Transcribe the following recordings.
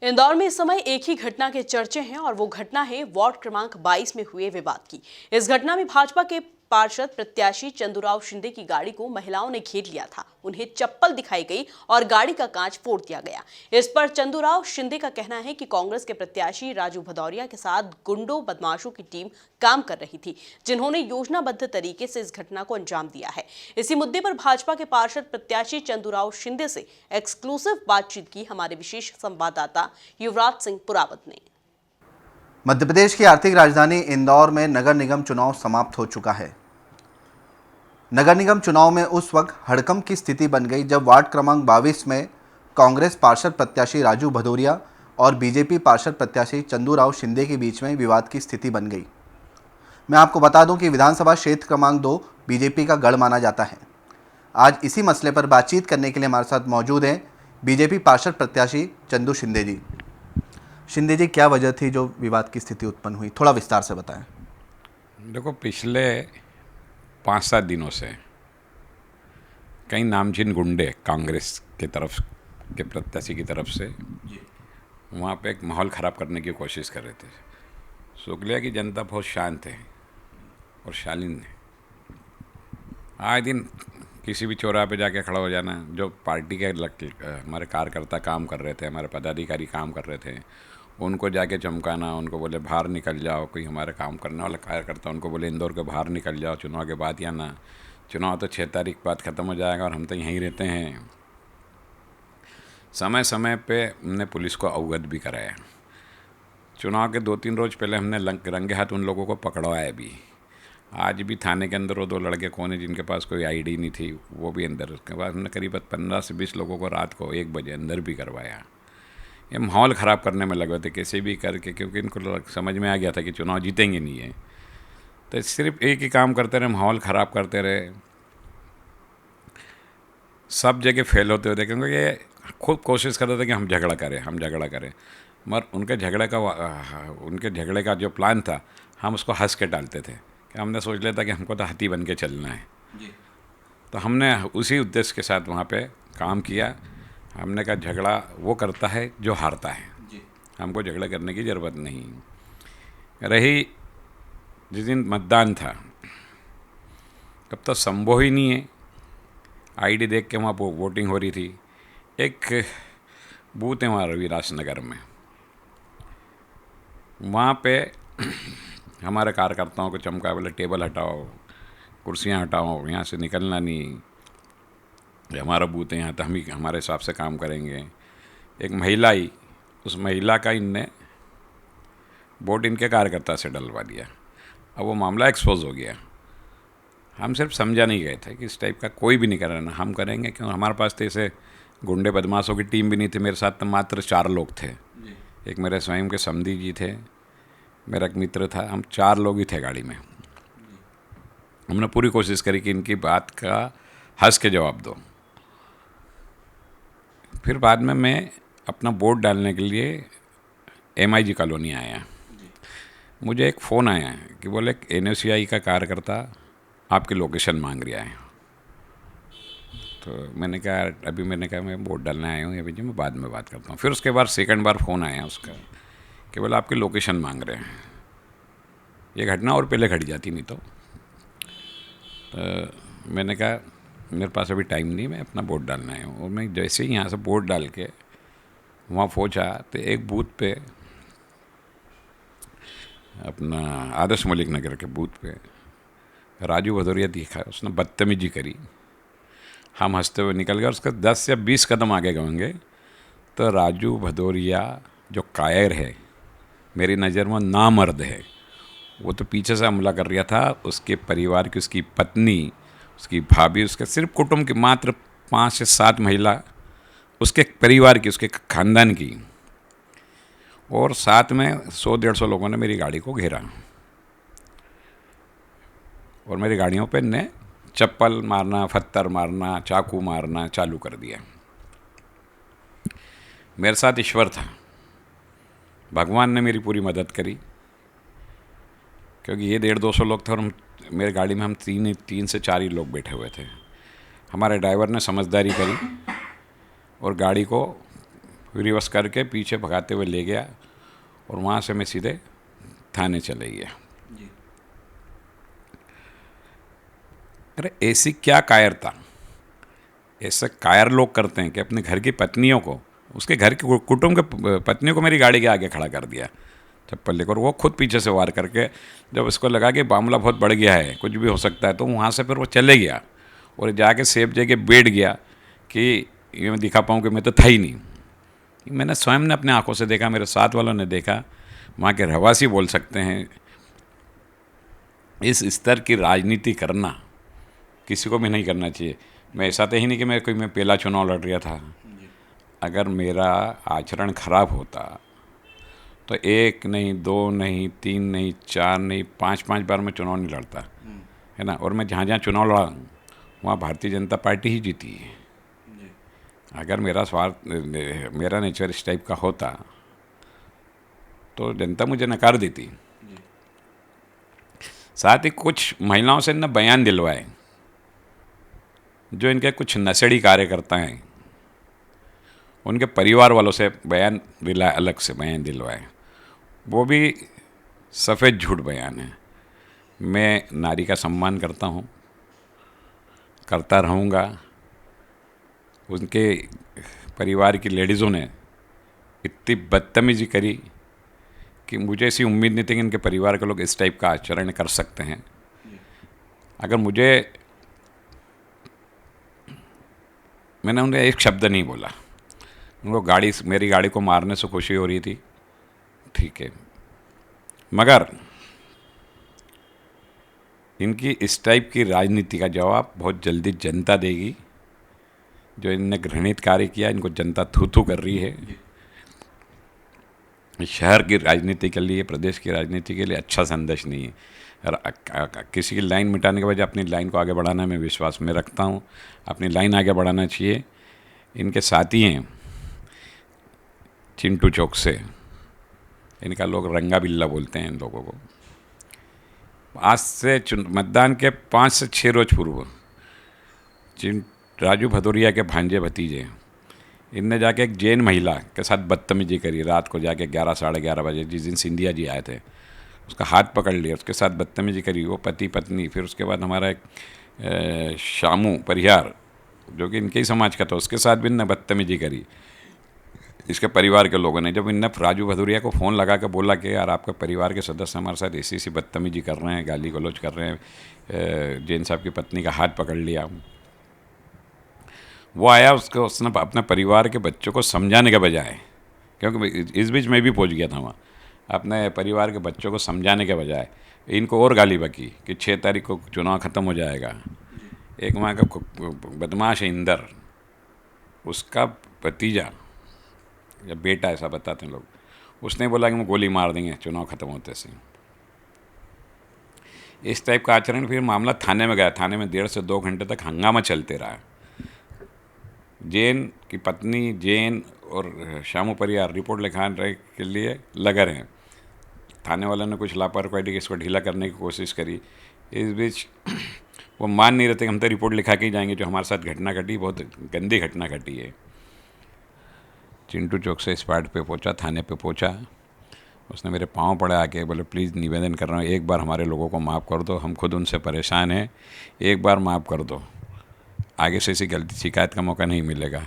इंदौर में इस समय एक ही घटना के चर्चे हैं और वो घटना है वार्ड क्रमांक 22 में हुए विवाद की। इस घटना में भाजपा के पार्षद प्रत्याशी चंदूराव शिंदे की गाड़ी को महिलाओं ने घेर लिया था। उन्हें चप्पल दिखाई गई और गाड़ी का कांच फोड़ दिया गया। इस पर चंदूराव शिंदे का कहना है कि कांग्रेस के प्रत्याशी राजू भदौरिया के साथ गुंडों बदमाशों की टीम काम कर रही थी, जिन्होंने योजनाबद्ध तरीके से इस घटना को अंजाम दिया है। इसी मुद्दे पर भाजपा के पार्षद प्रत्याशी चंदूराव शिंदे से एक्सक्लूसिव बातचीत की हमारे विशेष संवाददाता युवराज सिंह पुरावत ने। मध्य प्रदेश की आर्थिक राजधानी इंदौर में नगर निगम चुनाव समाप्त हो चुका है। नगर निगम चुनाव में उस वक्त हड़कंप की स्थिति बन गई जब वार्ड क्रमांक 22 में कांग्रेस पार्षद प्रत्याशी राजू भदौरिया और बीजेपी पार्षद प्रत्याशी चंदूराव शिंदे के बीच में विवाद की स्थिति बन गई। मैं आपको बता दूं कि विधानसभा क्षेत्र क्रमांक 2 बीजेपी का गढ़ माना जाता है। आज इसी मसले पर बातचीत करने के लिए हमारे साथ मौजूद हैं बीजेपी पार्षद प्रत्याशी चंदू शिंदे जी। शिंदे जी, क्या वजह थी जो विवाद की स्थिति उत्पन्न हुई, थोड़ा विस्तार से बताएं। देखो, पिछले 5-7 दिनों से कई नामचीन गुंडे कांग्रेस के तरफ के प्रत्याशी की तरफ से वहाँ पे एक माहौल ख़राब करने की कोशिश कर रहे थे। शुक्लिया की जनता बहुत शांत है और शालीन है। आए दिन किसी भी चौराहे पे जाके खड़ा हो जाना, जो पार्टी के हमारे कार्यकर्ता काम कर रहे थे, हमारे पदाधिकारी काम कर रहे थे, उनको जाके चमकाना, उनको बोले बाहर निकल जाओ। कोई हमारे काम करने वाला कार्यकर्ता उनको बोले इंदौर के बाहर निकल जाओ, चुनाव के बाद या ना, चुनाव तो 6 तारीख बाद ख़त्म हो जाएगा और हम तो यहीं रहते हैं। समय समय पे हमने पुलिस को अवगत भी कराया। चुनाव के 2-3 रोज़ पहले हमने रंगे हाथ उन लोगों को पकड़वाया भी। आज भी थाने के अंदर वो 2 लड़के कौन है जिनके पास कोई आईडी नहीं थी, वो भी अंदर। उसके बाद हमने करीब 15 से 20 लोगों को रात को 1 बजे अंदर भी करवाया। ये माहौल ख़राब करने में लगे थे कैसे भी करके, क्योंकि इनको समझ में आ गया था कि चुनाव जीतेंगे नहीं है। तो सिर्फ एक ही काम करते रहे, माहौल ख़राब करते रहे, सब जगह फेल होते हुए। क्योंकि ये खूब कोशिश कर रहे थे कि हम झगड़ा करें, मगर उनके झगड़े का जो प्लान था हम उसको हंस के टालते थे कि हमने सोच लिया था कि हमको तो हाथी बन के चलना है जी। तो हमने उसी उद्देश्य के साथ वहाँ पे काम किया। हमने कहा झगड़ा वो करता है जो हारता है जी। हमको झगड़ा करने की ज़रूरत नहीं रही। जिस दिन मतदान था तब तो संभव ही नहीं है। आईडी देख के वहाँ वोटिंग हो रही थी। एक बूथ है वहाँ रविदास नगर में, वहाँ पे हमारे कार्यकर्ताओं को चमका, बोले टेबल हटाओ, कुर्सियाँ हटाओ, यहाँ से निकलना नहीं, ये हमारा बूथ है, यहाँ तो हम ही हमारे हिसाब से काम करेंगे। एक महिला आई, उस महिला का इनने वोट इनके कार्यकर्ता से डलवा दिया। अब वो मामला एक्सपोज हो गया। हम सिर्फ समझा नहीं गए थे कि इस टाइप का कोई भी नहीं कर रहा ना हम करेंगे, क्यों हमारे पास तो ऐसे गुंडे बदमाशों की टीम भी नहीं थी। मेरे साथ तो मात्र 4 लोग थे। एक मेरे स्वयं के समधी जी थे, मेरा एक मित्र था, हम 4 लोग ही थे गाड़ी में। हमने पूरी कोशिश करी कि इनकी बात का हंस के जवाब दो। फिर बाद में मैं अपना वोट डालने के लिए MIG कॉलोनी आया। मुझे एक फ़ोन आया कि बोले NSCI का कार्यकर्ता आपकी लोकेशन मांग रहा है। तो मैंने कहा मैं वोट डालने आया हूँ, अभी जी मैं बाद में बात करता हूँ। फिर उसके बाद सेकंड बार फ़ोन आया उसका कि बोले आपकी लोकेशन मांग रहे हैं। ये घटना और पहले घट जाती नहीं तो मैंने कहा मेरे पास अभी टाइम नहीं, मैं अपना वोट डालना आया हूँ। और मैं जैसे ही यहाँ से वोट डाल के वहाँ पहुँचा तो एक बूथ पे, अपना आदर्श मलिक नगर के बूथ पे राजू भदौरिया दिखा। उसने बदतमीजी करी। हम हंसते हुए निकल गए। उसका 10 या 20 कदम आगे गएंगे तो राजू भदौरिया जो कायर है, मेरी नज़र में नामर्द है, वो तो पीछे से हमला कर रहा था। उसके परिवार की, उसकी पत्नी, उसकी भाभी, उसके सिर्फ कुटुंब की मात्र 5 से 7 महिला उसके परिवार की, उसके खानदान की, और साथ में 100-150 लोगों ने मेरी गाड़ी को घेरा और मेरी गाड़ियों पे ने चप्पल मारना, पत्थर मारना, चाकू मारना चालू कर दिया। मेरे साथ ईश्वर था, भगवान ने मेरी पूरी मदद करी, क्योंकि ये 150-200 लोग थे और मेरी गाड़ी में हम 3 से 4 ही लोग बैठे हुए थे। हमारे ड्राइवर ने समझदारी करी और गाड़ी को रिवर्स करके पीछे भगाते हुए ले गया और वहाँ से मैं सीधे थाने चले गया। अरे ऐसी क्या कायरता, ऐसा कायर लोग करते हैं कि अपने घर की पत्नियों को, उसके घर के कुटुंब के पत्नियों को मेरी गाड़ी के आगे खड़ा कर दिया चप्पल लेकर, वो खुद पीछे से वार करके। जब उसको लगा कि मामला बहुत बढ़ गया है, कुछ भी हो सकता है, तो वहाँ से फिर वो चले गया और जाके सेफ जगह बैठ गया कि ये मैं दिखा पाऊँ कि मैं तो था ही नहीं। मैंने स्वयं ने अपने आंखों से देखा, मेरे साथ वालों ने देखा, वहाँ के रहवासी बोल सकते हैं। इस स्तर की राजनीति करना किसी को भी नहीं करना चाहिए। मैं ऐसा तो ही नहीं कि मैं पहला चुनाव लड़ रहा था। अगर मेरा आचरण खराब होता तो 1 नहीं, 2 नहीं, 3 नहीं, 4 नहीं, 5 बार मैं चुनाव नहीं लड़ता, है ना। और मैं जहाँ जहाँ चुनाव लड़ा वहाँ भारतीय जनता पार्टी ही जीती है। अगर मेरा नेचर इस टाइप का होता तो जनता मुझे नकार देती। साथ ही कुछ महिलाओं से न बयान दिलवाए, जो इनके कुछ नशेड़ी कार्यकर्ता हैं, उनके परिवार वालों से बयान दिलाए, अलग से बयान दिलवाए। वो भी सफ़ेद झूठ बयान है। मैं नारी का सम्मान करता हूँ, करता रहूँगा। उनके परिवार की लेडीज़ों ने इतनी बदतमीजी करी कि मुझे ऐसी उम्मीद नहीं थी कि इनके परिवार के लोग इस टाइप का आचरण कर सकते हैं। अगर मैंने उन्हें एक शब्द नहीं बोला। उनको मेरी गाड़ी को मारने से खुशी हो रही थी, ठीक है, मगर इनकी इस टाइप की राजनीति का जवाब बहुत जल्दी जनता देगी। जो इनने घृणित कार्य किया, इनको जनता थू कर रही है। शहर की राजनीति के लिए, प्रदेश की राजनीति के लिए अच्छा संदेश नहीं है। किसी की लाइन मिटाने के बजाय अपनी लाइन को आगे बढ़ाना मैं विश्वास में रखता हूँ। अपनी लाइन आगे बढ़ाना चाहिए। इनके साथी हैं चिंटू चौक से, इनका लोग रंगा बिल्ला बोलते हैं इन लोगों को। आज से मतदान के 5 से 6 रोज पूर्व राजू भदौरिया के भांजे भतीजे, इनने जाके एक जैन महिला के साथ बदतमीजी करी। रात को जाके 11 साढ़े 11 बजे, जिस दिन सिंधिया जी आए थे, उसका हाथ पकड़ लिया, उसके साथ बदतमीजी करी। वो पति पत्नी, फिर उसके बाद हमारा एक शामू परिहार जो कि इनके ही समाज का था, उसके साथ भी इनने बदतमीजी करी। इसके परिवार के लोगों ने, जब इनने राजू भदौरिया को फ़ोन लगा के बोला कि यार आपके परिवार के सदस्य हमारे साथ ऐसी बदतमीजी कर रहे हैं, गाली गलौज कर रहे हैं, जैन साहब की पत्नी का हाथ पकड़ लिया, वो आया, उसने अपने परिवार के बच्चों को समझाने के बजाय, क्योंकि इस बीच मैं भी पहुंच गया था वहाँ, अपने परिवार के बच्चों को समझाने के बजाय इनको और गाली बकी कि 6 तारीख को चुनाव ख़त्म हो जाएगा। एक वहाँ का बदमाश है इंदर, उसका भतीजा या बेटा ऐसा बताते हैं लोग, उसने बोला कि हम गोली मार देंगे चुनाव ख़त्म होते से। इस टाइप का आचरण। फिर मामला थाने में गया। थाने में 1.5 से 2 घंटे तक हंगामा चलते रहा। जैन की पत्नी, जैन और शामू परिहार रिपोर्ट लिखाने के लिए लगे रहे। थाने वालों ने कुछ लापरवाही इसको ढीला करने की कोशिश करी। इस बीच वो मान नहीं रहते कि हम तो रिपोर्ट लिखा के ही जाएंगे, जो हमारे साथ घटना घटी बहुत गंदी घटना घटी है। चिंटू चौक से स्पॉट पे पहुंचा, थाने पे पहुंचा, उसने मेरे पाँव पड़े आके, बोले प्लीज़ निवेदन कर रहा हूँ, एक बार हमारे लोगों को माफ़ कर दो, हम खुद उनसे परेशान हैं, एक बार माफ़ कर दो, आगे से ऐसी गलती शिकायत का मौका नहीं मिलेगा।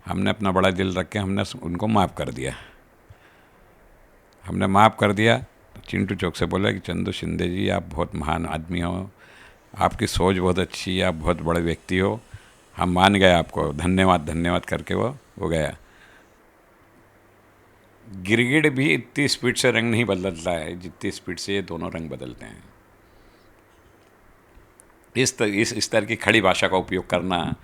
हमने अपना बड़ा दिल रख के हमने उनको माफ़ कर दिया। हमने माफ़ कर दिया। चिंटू चौक से बोला कि चंदू शिंदे जी, आप बहुत महान आदमी हो, आपकी सोच बहुत अच्छी है, आप बहुत बड़े व्यक्ति हो, हम मान गए आपको, धन्यवाद धन्यवाद करके वो गया। गिरगिट भी इतनी स्पीड से रंग नहीं बदलता है जितनी स्पीड से ये दोनों रंग बदलते हैं। इस तरह की खड़ी भाषा का उपयोग करना,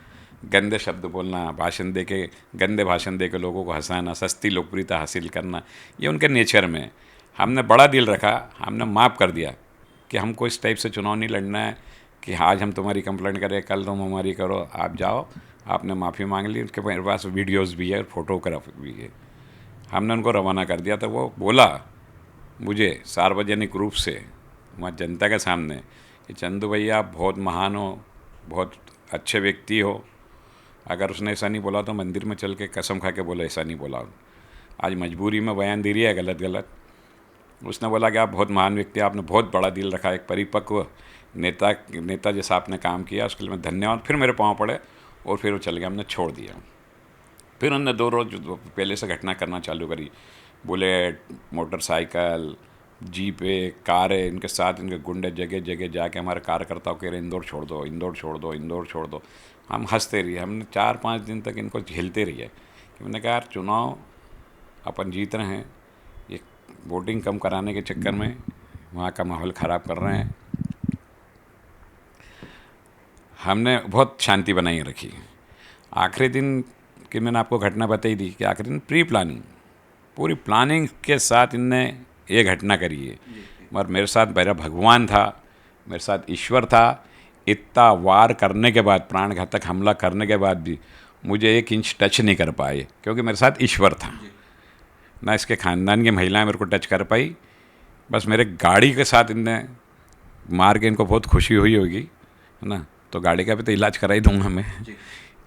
गंदे शब्द बोलना, गंदे भाषण दे के लोगों को हंसाना, सस्ती लोकप्रियता हासिल करना, ये उनके नेचर में। हमने बड़ा दिल रखा, हमने माफ़ कर दिया कि हमको इस टाइप से चुनाव नहीं लड़ना है कि आज हम तुम्हारी कंप्लेंट करें, कल तुम हमारी करो, आप जाओ। आपने माफ़ी मांग ली, उनके पास वीडियोज़ भी है, फोटोग्राफ भी है। हमने उनको रवाना कर दिया। तो वो बोला मुझे सार्वजनिक रूप से वहाँ जनता के सामने कि चंदू भैया आप बहुत महान हो, बहुत अच्छे व्यक्ति हो, अगर उसने ऐसा नहीं बोला तो मंदिर में चल के कसम खा के बोला ऐसा नहीं बोला। आज मजबूरी में बयान दे रही है गलत गलत। उसने बोला कि आप बहुत महान व्यक्ति, आपने बहुत बड़ा दिल रखा, एक परिपक्व नेता जैसा आपने काम किया, उसके लिए मैं धन्यवाद। फिर मेरे पाँव पड़े और फिर वो चल गया, हमने छोड़ दिया। फिर उन्होंने 2 रोज़ पहले से घटना करना चालू करी। बुलेट, मोटरसाइकिल, जीपें, कारें, इनके साथ इनके गुंडे जगह जगह जाके हमारे कार्यकर्ताओं कह रहे इंदौर छोड़ दो, इंदौर छोड़ दो, इंदौर छोड़ दो। हम हंसते रहिए। हमने 4-5 दिन तक इनको झेलते रहिए कि मैंने कहा यार चुनाव अपन जीत रहे हैं, ये वोटिंग कम कराने के चक्कर में वहाँ का माहौल ख़राब कर रहे हैं। हमने बहुत शांति बनाई रखी। आखिरी दिन की मैंने आपको घटना बताई दी कि आखिरी दिन पूरी प्लानिंग के साथ इनने ये घटना करी है। मगर मेरे साथ मेरा भगवान था, मेरे साथ ईश्वर था। इतना वार करने के बाद, प्राणघातक हमला करने के बाद भी मुझे 1 इंच टच नहीं कर पाए, क्योंकि मेरे साथ ईश्वर था। ना इसके ख़ानदान की महिलाएं मेरे को टच कर पाई, बस मेरे गाड़ी के साथ इनने मार के इनको बहुत खुशी हुई होगी, है ना। तो गाड़ी का भी तो इलाज करा ही दूंगा मैं।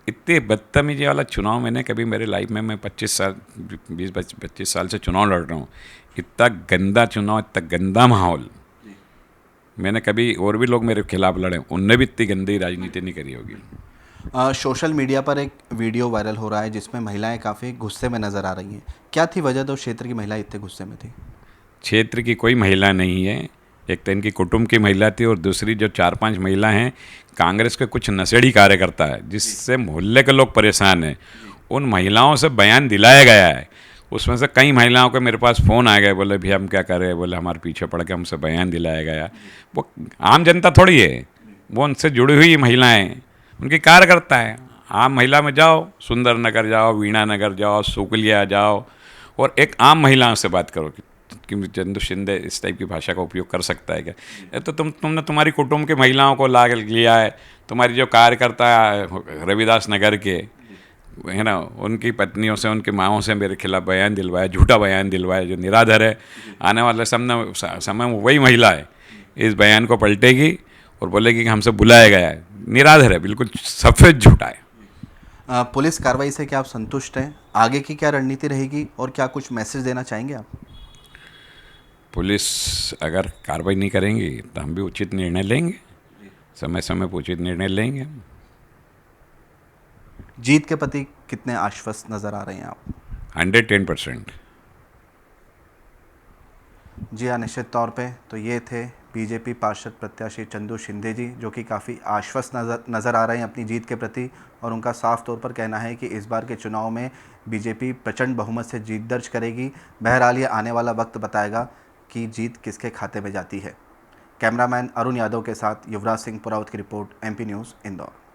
इतने बदतमीजी वाला चुनाव मैंने कभी मेरे लाइफ में, मैं 25 साल से चुनाव लड़ रहा हूँ। इतना गंदा चुनाव, इतना गंदा माहौल मैंने कभी, और भी लोग मेरे खिलाफ लड़े, उनने भी इतनी गंदी राजनीति नहीं करी होगी। सोशल मीडिया पर एक वीडियो वायरल हो रहा है जिसमें महिलाएं काफ़ी गुस्से में नज़र आ रही हैं। क्या थी वजह तो क्षेत्र की महिलाएं इतने गुस्से में थी? क्षेत्र की कोई महिला नहीं है। एक तो इनकी कुटुंब की महिला थी, और दूसरी जो 4-5 महिला हैं कांग्रेस के कुछ नशेड़ी कार्यकर्ता है, जिससे मोहल्ले के लोग परेशान हैं। उन महिलाओं से बयान दिलाया गया है। उसमें से कई महिलाओं के मेरे पास फ़ोन आ गए, बोले भैया हम क्या करें, बोले हमारे पीछे पड़ के हमसे बयान दिलाया गया। वो आम जनता थोड़ी है, वो उनसे जुड़ी हुई महिलाएं, उनकी कार्यकर्ता है। आम महिला में जाओ, सुंदर नगर जाओ, वीणा नगर जाओ, सुकलिया जाओ, और एक आम महिलाओं से बात करो कि चंदू शिंदे इस टाइप की भाषा का उपयोग कर सकता है क्या। ये तो तुमने तुम्हारी कुटुंब की महिलाओं को ला लिया है। तुम्हारी जो कार्यकर्ता रविदास नगर के है ना, उनकी पत्नियों से, उनकी माँओं से मेरे खिलाफ बयान दिलवाया, झूठा बयान दिलवाया, जो निराधार है। आने वाले समय में वही महिला है इस बयान को पलटेगी और बोलेगी कि हमसे बुलाया गया है। निराधार है, बिल्कुल सफ़ेद झूठा है। पुलिस कार्रवाई से क्या आप संतुष्ट हैं? आगे की क्या रणनीति रहेगी और क्या कुछ मैसेज देना चाहेंगे आप? पुलिस अगर कार्रवाई नहीं करेंगी तो हम भी उचित निर्णय लेंगे, समय समय पर उचित निर्णय लेंगे। जीत के प्रति कितने आश्वस्त नज़र आ रहे हैं आप? 110%। जी हाँ, निश्चित तौर पे तो ये थे बीजेपी पार्षद प्रत्याशी चंदू शिंदे जी, जो कि काफ़ी आश्वस्त नज़र आ रहे हैं अपनी जीत के प्रति। और उनका साफ तौर पर कहना है कि इस बार के चुनाव में बीजेपी प्रचंड बहुमत से जीत दर्ज करेगी। बहरहाल ये आने वाला वक्त बताएगा कि जीत किसके खाते में जाती है। कैमरामैन अरुण यादव के साथ युवराज सिंह पुरावत की रिपोर्ट, MP न्यूज़, इंदौर।